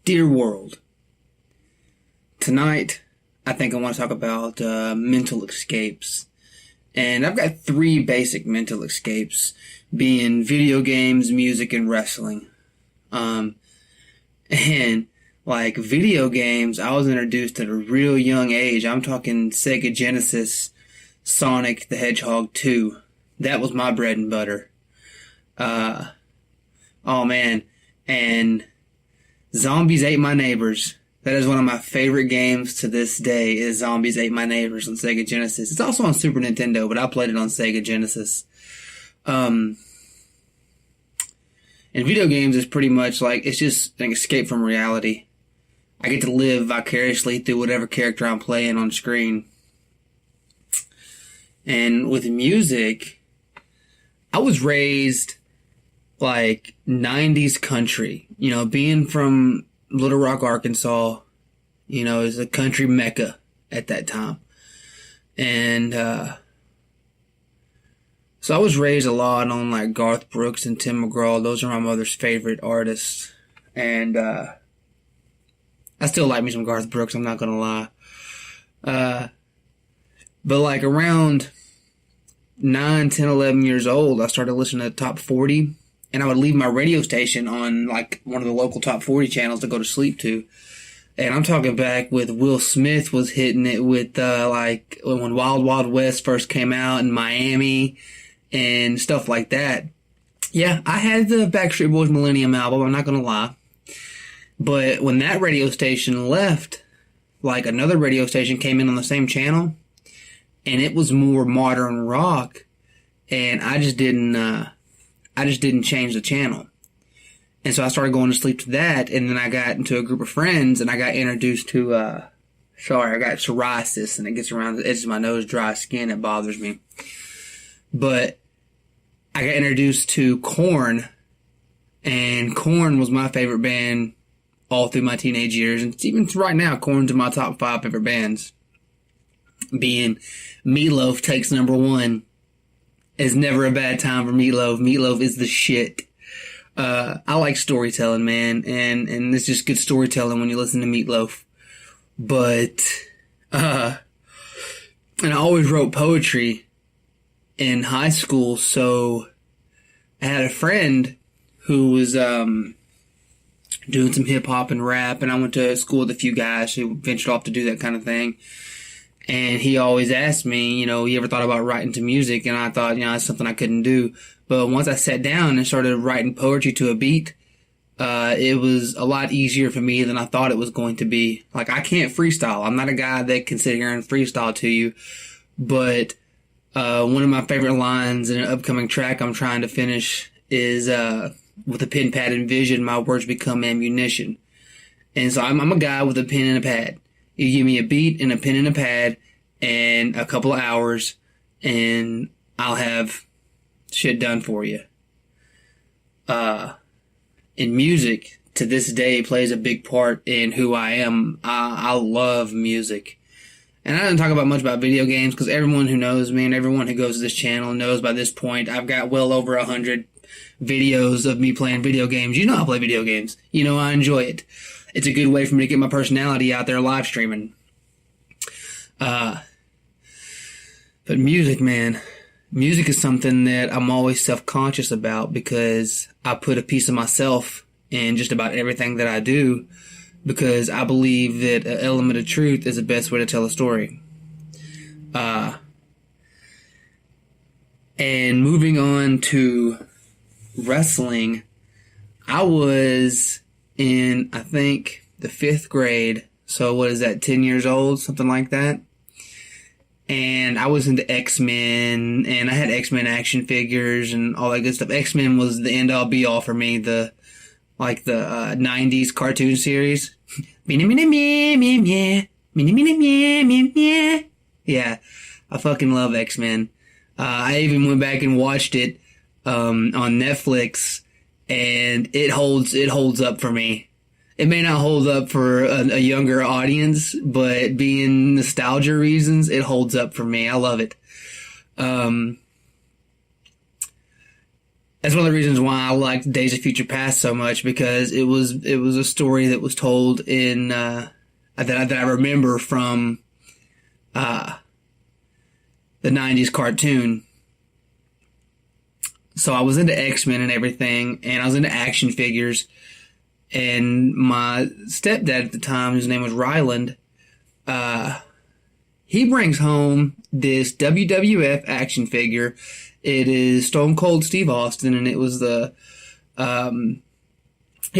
Dear world, tonight I think I want to talk about mental escapes. And I've got three basic mental escapes, being video games, music, and wrestling. And like video games, I was introduced at a real young age. I'm talking Sega Genesis, Sonic the Hedgehog 2. That was my bread and butter. Oh man. And Zombies Ate My Neighbors. That is one of my favorite games to this day, is Zombies Ate My Neighbors on Sega Genesis. It's also on Super Nintendo, but I played it on Sega Genesis. And video games is pretty much like, it's just an escape from reality. I get to live vicariously through whatever character I'm playing on screen. And with music, I was raised like 90s country. You know, being from Little Rock, Arkansas, you know, is a country mecca at that time. And so I was raised a lot on like Garth Brooks and Tim McGraw. Those are my mother's favorite artists. And I still like me some Garth Brooks, I'm not gonna lie. But like around 9, 10, 11 years old, I started listening to Top 40. And I would leave my radio station on like one of the local Top 40 channels to go to sleep to. And I'm talking back with Will Smith was hitting it with like when Wild Wild West first came out in Miami and stuff like that. Yeah, I had the Backstreet Boys Millennium album, I'm not going to lie. But when that radio station left, like another radio station came in on the same channel and it was more modern rock, and I just didn't change the channel. And so I started going to sleep to that, and then I got into a group of friends, and I got introduced to, I got psoriasis, and it gets around the edges of my nose, dry skin, it bothers me. But I got introduced to Korn, and Korn was my favorite band all through my teenage years, and even right now, Korn's in my top 5 favorite bands. Being Meatloaf takes number 1. It's never a bad time for Meatloaf. Meatloaf is the shit. I like storytelling, man, and it's just good storytelling when you listen to Meatloaf. But, and I always wrote poetry in high school, so I had a friend who was, doing some hip hop and rap, and I went to school with a few guys who ventured off to do that kind of thing. And he always asked me, you know, you ever thought about writing to music? And I thought, you know, that's something I couldn't do. But once I sat down and started writing poetry to a beat, it was a lot easier for me than I thought it was going to be. Like, I can't freestyle. I'm not a guy that can sit here and freestyle to you. But one of my favorite lines in an upcoming track I'm trying to finish is, with a pen, pad, and vision, my words become ammunition. And so I'm a guy with a pen and a pad. You give me a beat and a pen and a pad and a couple of hours, and I'll have shit done for you. In music, to this day, plays a big part in who I am. I love music. And I don't talk about much about video games, because everyone who knows me and everyone who goes to this channel knows by this point I've got well over 100 videos of me playing video games. You know I play video games. You know I enjoy it. It's a good way for me to get my personality out there live streaming. But music, man. Music is something that I'm always self-conscious about, because I put a piece of myself in just about everything that I do, because I believe that an element of truth is the best way to tell a story. And moving on to wrestling, I was in, I think, the 5th grade. So what is that, 10 years old? Something like that. And I was into X-Men, and I had X-Men action figures and all that good stuff. X-Men was the end-all be-all for me, the 90s cartoon series. Yeah, I fucking love X-Men. I even went back and watched it on Netflix, and it holds up for me. It may not hold up for a younger audience, but being nostalgia reasons, it holds up for me. I love it. That's one of the reasons why I liked Days of Future Past so much, because it was a story that was told in that I remember from the 90s cartoon. So I was into X-Men and everything, and I was into action figures. And my stepdad at the time, whose name was Ryland, he brings home this WWF action figure. It is Stone Cold Steve Austin, and it was he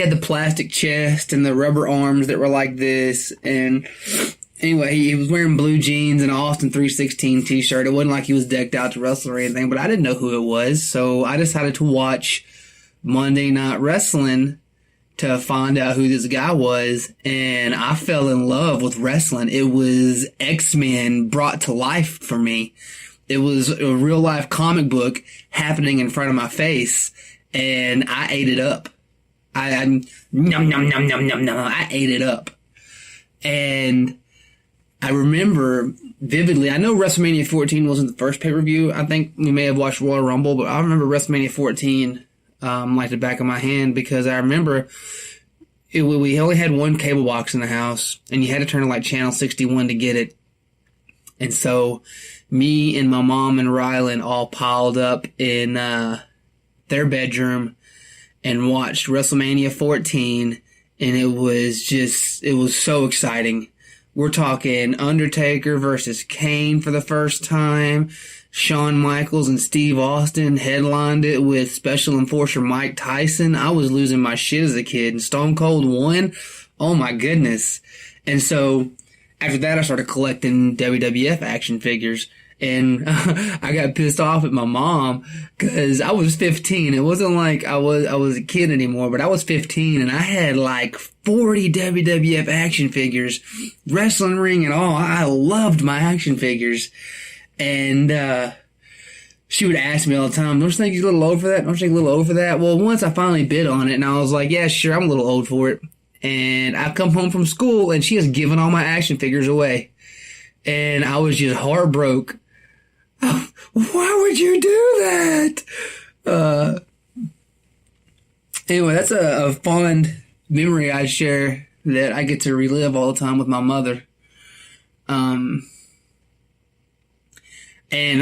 had the plastic chest and the rubber arms that were like this. And anyway, he was wearing blue jeans and an Austin 316 t-shirt. It wasn't like he was decked out to wrestle or anything, but I didn't know who it was. So I decided to watch Monday Night Wrestling to find out who this guy was, and I fell in love with wrestling. It was X-Men brought to life for me. It was a real life comic book happening in front of my face, and I ate it up. I ate it up. And I remember vividly, I know WrestleMania 14 wasn't the first pay-per-view. I think we may have watched Royal Rumble, but I remember WrestleMania 14 like the back of my hand, because I remember we only had one cable box in the house, and you had to turn to like channel 61 to get it. And so me and my mom and Rylan all piled up in their bedroom and watched WrestleMania 14, and it was so exciting. We're talking Undertaker versus Kane for the first time. Shawn Michaels and Steve Austin headlined it with Special Enforcer Mike Tyson. I was losing my shit as a kid, and Stone Cold won. Oh my goodness. And so after that, I started collecting WWF action figures, and I got pissed off at my mom because I was 15. It wasn't like I was a kid anymore, but I was 15, and I had like 40 WWF action figures, wrestling ring and all. I loved my action figures. And she would ask me all the time, don't you think you're a little old for that? Don't you think you're a little old for that? Well, once I finally bid on it, and I was like, yeah, sure, I'm a little old for it. And I come home from school, and she has given all my action figures away. And I was just heartbroken. Oh, why would you do that? Anyway, that's a fond memory I share that I get to relive all the time with my mother. And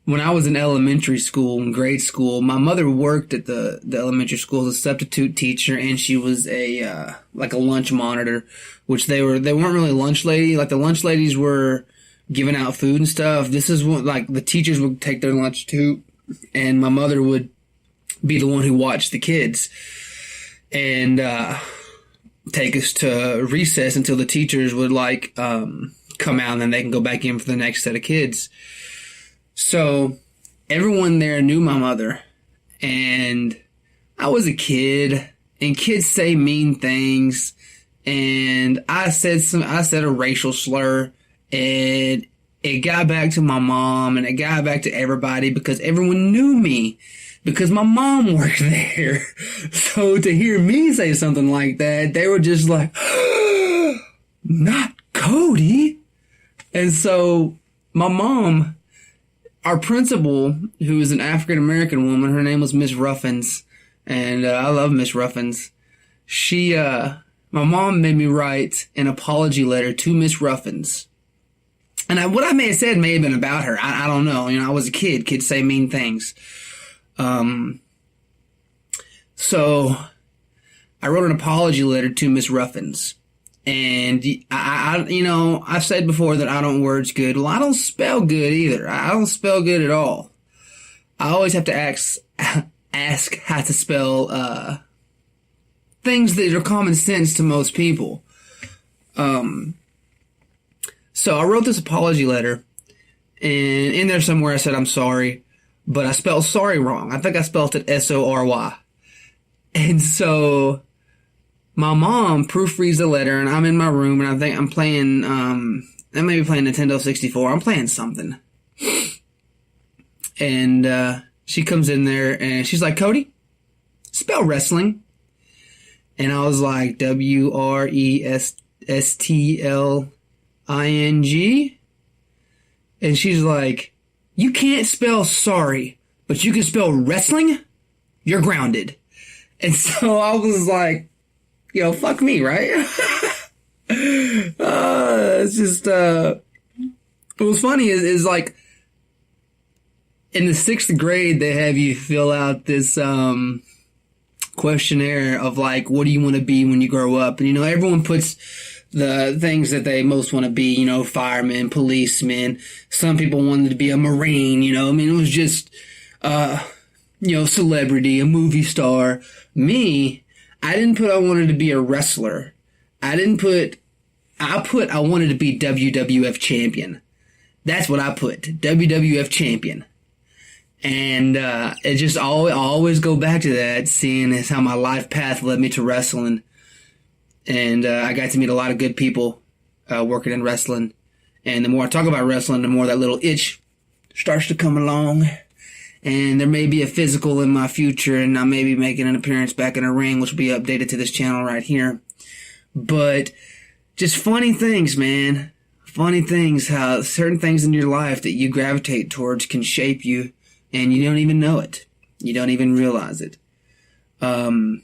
when I was in elementary school, in grade school, my mother worked at the elementary school as a substitute teacher, and she was a lunch monitor, which they weren't really lunch lady. Like the lunch ladies were giving out food and stuff. This is what, like, the teachers would take their lunch too, and my mother would be the one who watched the kids and take us to recess until the teachers would come out, and then they can go back in for the next set of kids. So everyone there knew my mother, and I was a kid, and kids say mean things, and I said a racial slur, and it got back to my mom, and it got back to everybody because everyone knew me because my mom worked there. So to hear me say something like that, they were just like, not Cody. And so my mom, our principal, who is an African-American woman, her name was Miss Ruffins, and I love Miss Ruffins. My mom made me write an apology letter to Miss Ruffins. And what I may have said may have been about her. I don't know. You know, I was a kid. Kids say mean things. So I wrote an apology letter to Miss Ruffins. And I've said before that I don't words good. Well, I don't spell good either. I don't spell good at all. I always have to ask how to spell things that are common sense to most people. So I wrote this apology letter, and in there somewhere I said I'm sorry, but I spelled sorry wrong. I think I spelled it S-O-R-Y. And so my mom proofreads the letter, and I'm in my room, and I think I'm playing, I may be playing Nintendo 64. I'm playing something. And she comes in there, and she's like, Cody, spell wrestling. And I was like, W-R-E-S-T-L-I-N-G. And she's like, you can't spell sorry. but you can spell wrestling, you're grounded. And so I was like, fuck me, right? It's just, what was funny is like, in the 6th grade, they have you fill out this, questionnaire of like, what do you want to be when you grow up? And, everyone puts the things that they most want to be, firemen, policemen. Some people wanted to be a Marine, it was just, celebrity, a movie star. Me, I didn't put I wanted to be a wrestler. I wanted to be WWF champion. That's what I put, WWF champion. And it just always go back to that, seeing as how my life path led me to wrestling. And I got to meet a lot of good people working in wrestling. And the more I talk about wrestling, the more that little itch starts to come along. And there may be a physical in my future, and I may be making an appearance back in a ring, which will be updated to this channel right here. But just funny things, man. Funny things, how certain things in your life that you gravitate towards can shape you, and you don't even know it. You don't even realize it. I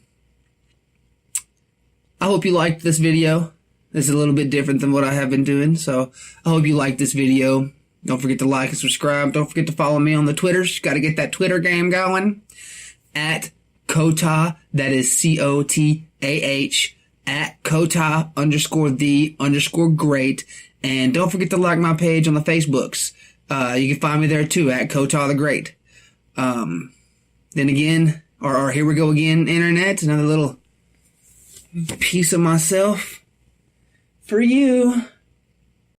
hope you liked this video. This is a little bit different than what I have been doing, so I hope you liked this video. Don't forget to like and subscribe. Don't forget to follow me on the Twitters. Got to get that Twitter game going. At Kotah, that is COTAH, at Kotah_the_great. And don't forget to like my page on the Facebooks. You can find me there too, at Kotah the Great. Then again, or here we go again, internet, another little piece of myself for you.